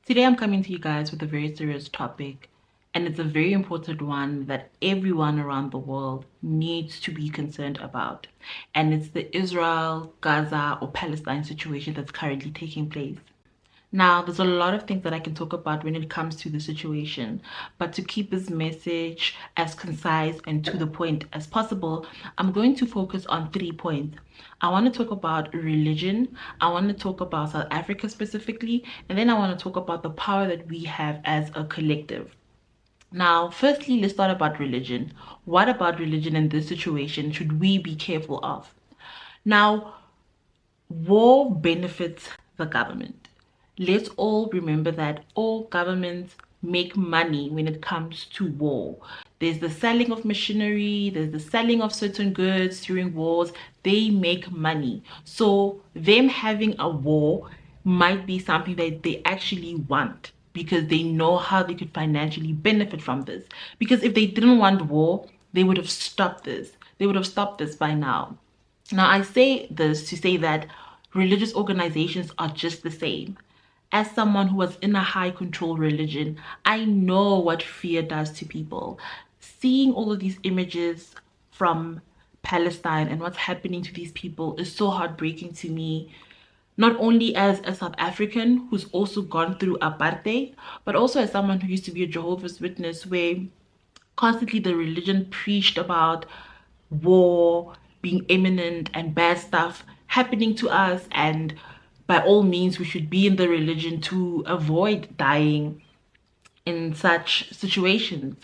Today I'm coming to you guys with a very serious topic, and it's a very important one that everyone around the world needs to be concerned about. And it's the Israel, Gaza, or Palestine situation that's currently taking place. Now, there's a lot of things that I can talk about when it comes to the situation, but to keep this message as concise and to the point as possible, I'm going to focus on 3 points. I want to talk about religion, I want to talk about South Africa specifically, and then I want to talk about the power that we have as a collective. Now, firstly, let's start about religion. What about religion in this situation should we be careful of? Now, war benefits the government. Let's all remember that all governments make money when it comes to war. There's the selling of machinery, there's the selling of certain goods during wars. They make money. So them having a war might be something that they actually want because they know how they could financially benefit from this. Because if they didn't want war, they would have stopped this. They would have stopped this by now. Now, I say this to say that religious organizations are just the same. As someone who was in a high control religion, I know what fear does to people. Seeing all of these images from Palestine and what's happening to these people is so heartbreaking to me. Not only as a South African who's also gone through apartheid, but also as someone who used to be a Jehovah's Witness, where constantly the religion preached about war being imminent and bad stuff happening to us, and by all means we should be in the religion to avoid dying in such situations.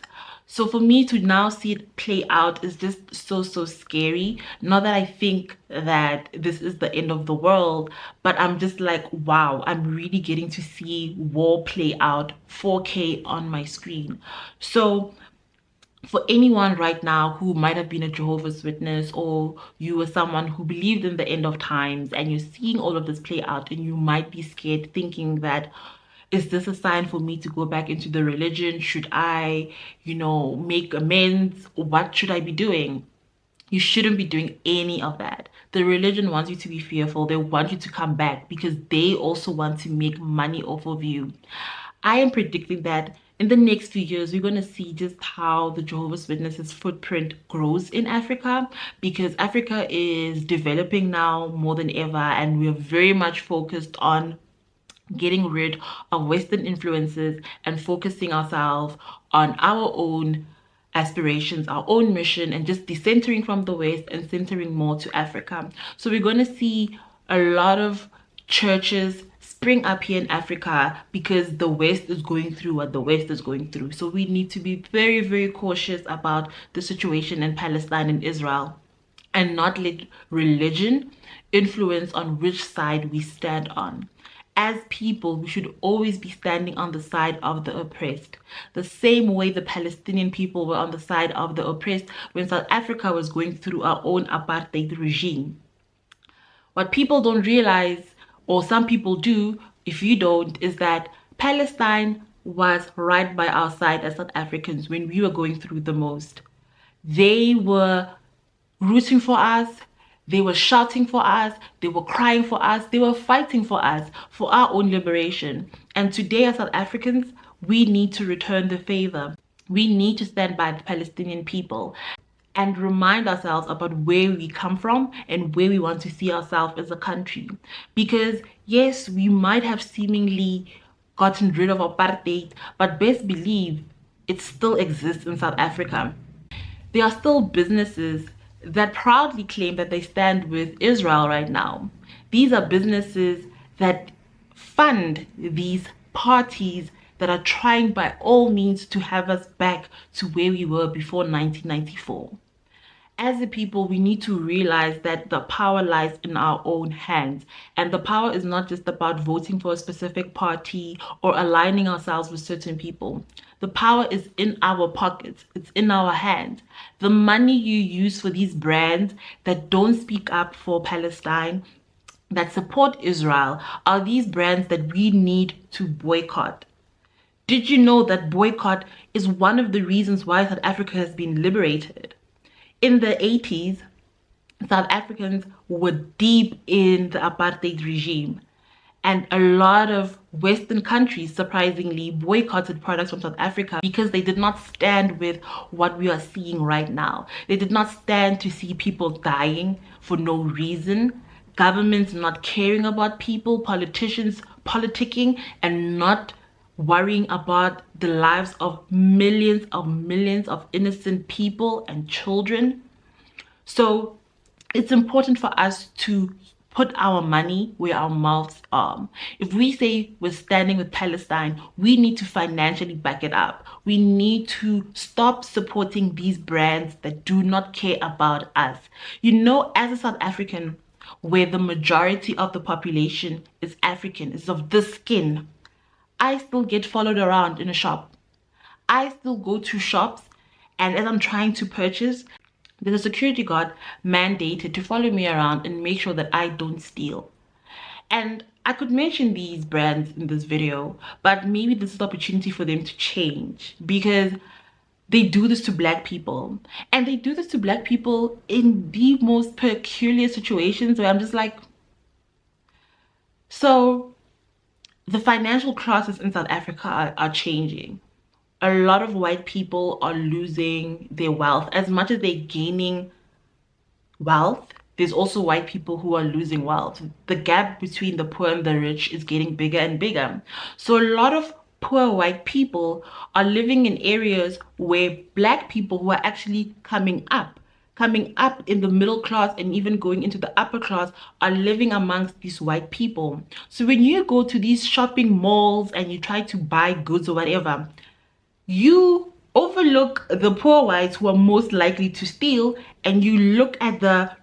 So for me to now see it play out is just so scary. Not that I think that this is the end of the world, but I'm just like, wow, I'm really getting to see war play out 4K on my screen. So for anyone right now who might have been a Jehovah's Witness, or you were someone who believed in the end of times and you're seeing all of this play out, and you might be scared thinking that, is this a sign for me to go back into the religion? Should I, make amends? What should I be doing? You shouldn't be doing any of that. The religion wants you to be fearful. They want you to come back because they also want to make money off of you. I am predicting that in the next few years, we're going to see just how the Jehovah's Witnesses footprint grows in Africa, because Africa is developing now more than ever, and we're very much focused on getting rid of Western influences and focusing ourselves on our own aspirations, our own mission, and just decentering from the West and centering more to Africa. So we're going to see a lot of churches spring up here in Africa because the West is going through what the West is going through. So we need to be very cautious about the situation in Palestine and Israel, and not let religion influence on which side we stand on. As people, we should always be standing on the side of the oppressed. The same way the Palestinian people were on the side of the oppressed when South Africa was going through our own apartheid regime. What people don't realize, or some people do, if you don't, is that Palestine was right by our side as South Africans when we were going through the most. They were rooting for us. They were shouting for us, they were crying for us, they were fighting for us, for our own liberation. And today as South Africans, we need to return the favor. We need to stand by the Palestinian people and remind ourselves about where we come from and where we want to see ourselves as a country. Because yes, we might have seemingly gotten rid of apartheid, but best believe it still exists in South Africa. There are still businesses that proudly claim that they stand with Israel right now. These are businesses that fund these parties that are trying by all means to have us back to where we were before 1994. As a people, we need to realize that the power lies in our own hands. And the power is not just about voting for a specific party or aligning ourselves with certain people. The power is in our pockets. It's in our hands. The money you use for these brands that don't speak up for Palestine, that support Israel, are these brands that we need to boycott. Did you know that boycott is one of the reasons why South Africa has been liberated? In the 80s, South Africans were deep in the apartheid regime. And a lot of Western countries, surprisingly, boycotted products from South Africa because they did not stand with what we are seeing right now. They did not stand to see people dying for no reason, governments not caring about people, politicians politicking and not worrying about the lives of millions of innocent people and children. So it's important for us to put our money where our mouths are. If we say we're standing with Palestine, we need to financially back it up. We need to stop supporting these brands that do not care about us. You know, as a South African, where the majority of the population is African, is of this skin, I still get followed around in a shop. I still go to shops, and as I'm trying to purchase, there's a security guard mandated to follow me around and make sure that I don't steal. And I could mention these brands in this video, but maybe this is the opportunity for them to change, because they do this to Black people. And they do this to Black people in the most peculiar situations where I'm just like, so the financial classes in South Africa are changing. A lot of white people are losing their wealth. As much as they're gaining wealth, there's also white people who are losing wealth. The gap between the poor and the rich is getting bigger and bigger. So a lot of poor white people are living in areas where Black people who are actually coming up in the middle class and even going into the upper class are living amongst these white people. So when you go to these shopping malls and you try to buy goods or whatever, you overlook the poor whites who are most likely to steal, and you look at the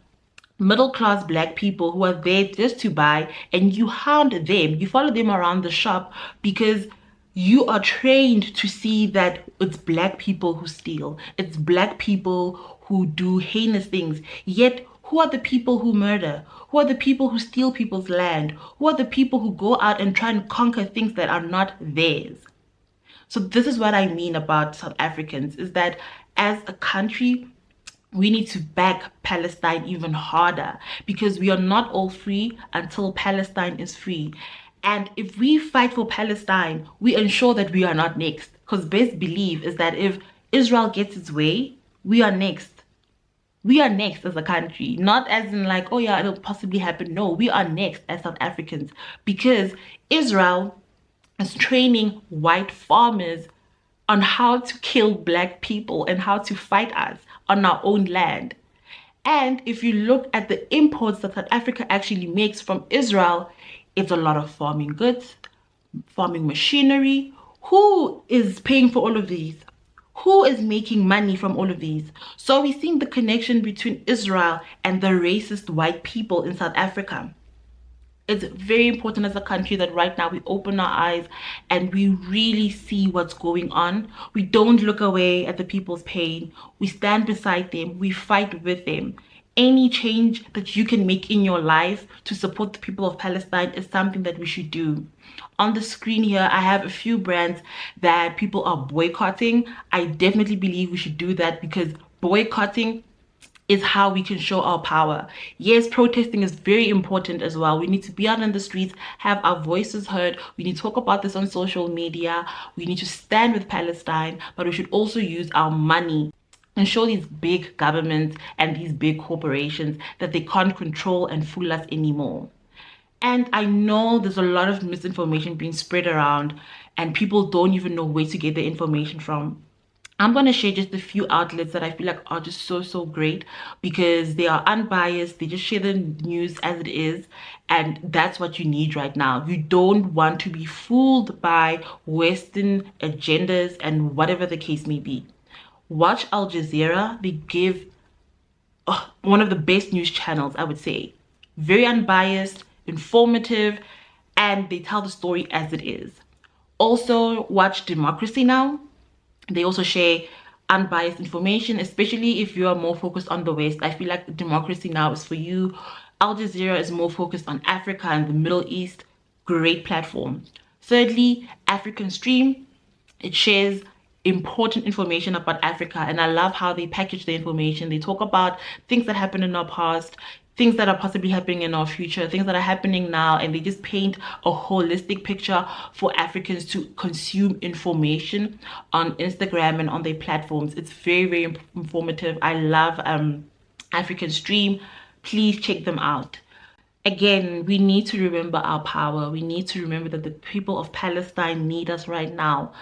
middle class Black people who are there just to buy, and you hound them. You follow them around the shop because you are trained to see that it's Black people who steal. It's Black people who do heinous things. Yet, who are the people who murder? Who are the people who steal people's land? Who are the people who go out and try and conquer things that are not theirs? So this is what I mean about South Africans, is that as a country, we need to back Palestine even harder, because we are not all free until Palestine is free. And if we fight for Palestine, we ensure that we are not next. Because best believe is that if Israel gets its way, we are next. We are next as a country. Not as in like, oh yeah, it'll possibly happen. No, we are next as South Africans, because Israel is training white farmers on how to kill Black people and how to fight us on our own land. And if you look at the imports that South Africa actually makes from Israel, it's a lot of farming goods, farming machinery. Who is paying for all of these? Who is making money from all of these? So we're seeing the connection between Israel and the racist white people in South Africa. It's very important as a country that right now we open our eyes and we really see what's going on. We don't look away at the people's pain. We stand beside them. We fight with them. Any change that you can make in your life to support the people of Palestine is something that we should do. On the screen here, I have a few brands that people are boycotting. I definitely believe we should do that, because boycotting is how we can show our power. Yes, protesting is very important as well. We need to be out in the streets, have our voices heard. We need to talk about this on social media. We need to stand with Palestine, but we should also use our money and show these big governments and these big corporations that they can't control and fool us anymore. And I know there's a lot of misinformation being spread around and people don't even know where to get the information from. I'm going to share just a few outlets that I feel like are just so great, because they are unbiased. They just share the news as it is, and that's what you need right now. You don't want to be fooled by Western agendas and whatever the case may be. Watch Al Jazeera. They give one of the best news channels, I would say. Very unbiased, informative, and they tell the story as it is. Also, watch Democracy Now! They also share unbiased information, especially if you are more focused on the West. I feel like Democracy Now! Is for you. Al Jazeera is more focused on Africa and the Middle East. Great platform. Thirdly, African Stream. It shares important information about Africa, and I love how they package the information. They talk about things that happened in our past. things that are possibly happening in our future, things that are happening now, and they just paint a holistic picture for Africans to consume information on Instagram and on their platforms. It's very, very informative. I love African Stream. Please check them out. Again, we need to remember our power. We need to remember that the people of Palestine need us right now.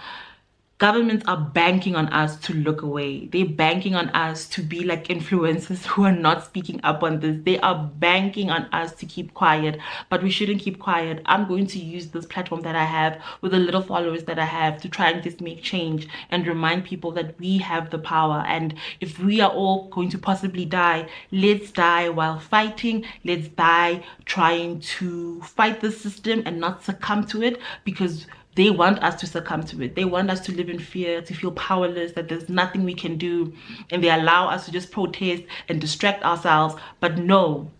Governments are banking on us to look away. They're banking on us to be like influencers who are not speaking up on this. They are banking on us to keep quiet, but we shouldn't keep quiet. I'm going to use this platform that I have with the little followers that I have to try and just make change and remind people that we have the power. And if we are all going to possibly die, let's die while fighting. Let's die trying to fight the system and not succumb to it, because they want us to succumb to it. They want us to live in fear, to feel powerless, that there's nothing we can do. And they allow us to just protest and distract ourselves. But no,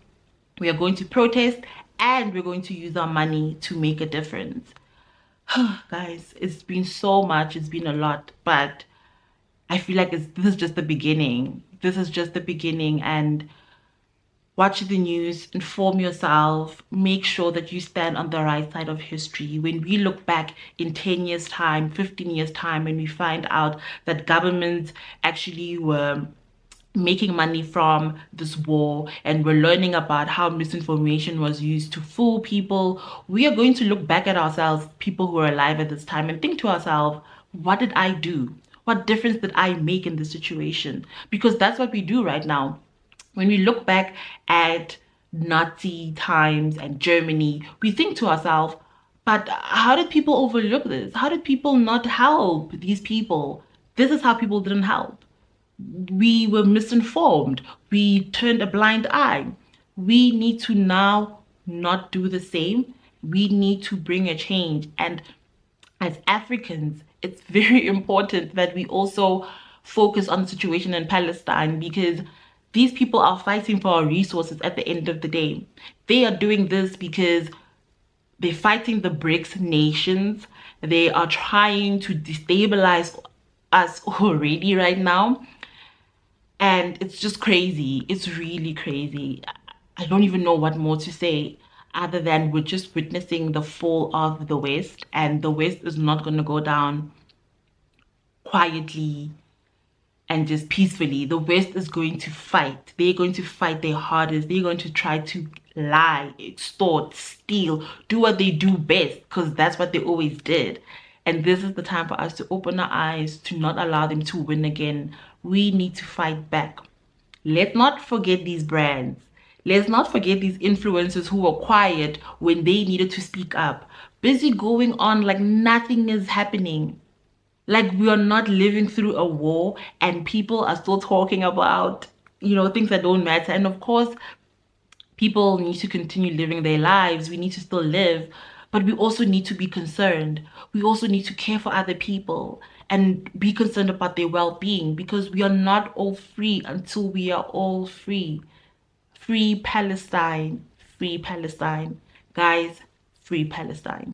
we are going to protest and we're going to use our money to make a difference. Guys, it's been so much. It's been a lot. But I feel like this is just the beginning. This is just the beginning. And watch the news, inform yourself, make sure that you stand on the right side of history. When we look back in 10 years time, 15 years time, and we find out that governments actually were making money from this war, and we're learning about how misinformation was used to fool people, we are going to look back at ourselves, people who are alive at this time, and think to ourselves, what did I do? What difference did I make in this situation? Because that's what we do right now. When we look back at Nazi times and Germany, we think to ourselves, but how did people overlook this? How did people not help these people? This is how people didn't help. We were misinformed. We turned a blind eye. We need to now not do the same. We need to bring a change. And as Africans, it's very important that we also focus on the situation in Palestine, because these people are fighting for our resources at the end of the day. They are doing this because they're fighting the BRICS nations. They are trying to destabilize us already right now. And it's just crazy. It's really crazy. I don't even know what more to say other than we're just witnessing the fall of the West. And the West is not going to go down quietly and just peacefully. The West is going to fight. They're going to fight their hardest. They're going to try to lie, extort, steal, do what they do best, because that's what they always did. And this is the time for us to open our eyes, to not allow them to win again. We need to fight back. Let's not forget these brands. Let's not forget these influencers who were quiet when they needed to speak up. Busy going on like nothing is happening. Like we are not living through a war and people are still talking about, things that don't matter. And of course, people need to continue living their lives. We need to still live, but we also need to be concerned. We also need to care for other people and be concerned about their well-being, because we are not all free until we are all free. Free Palestine, free Palestine. Guys, free Palestine.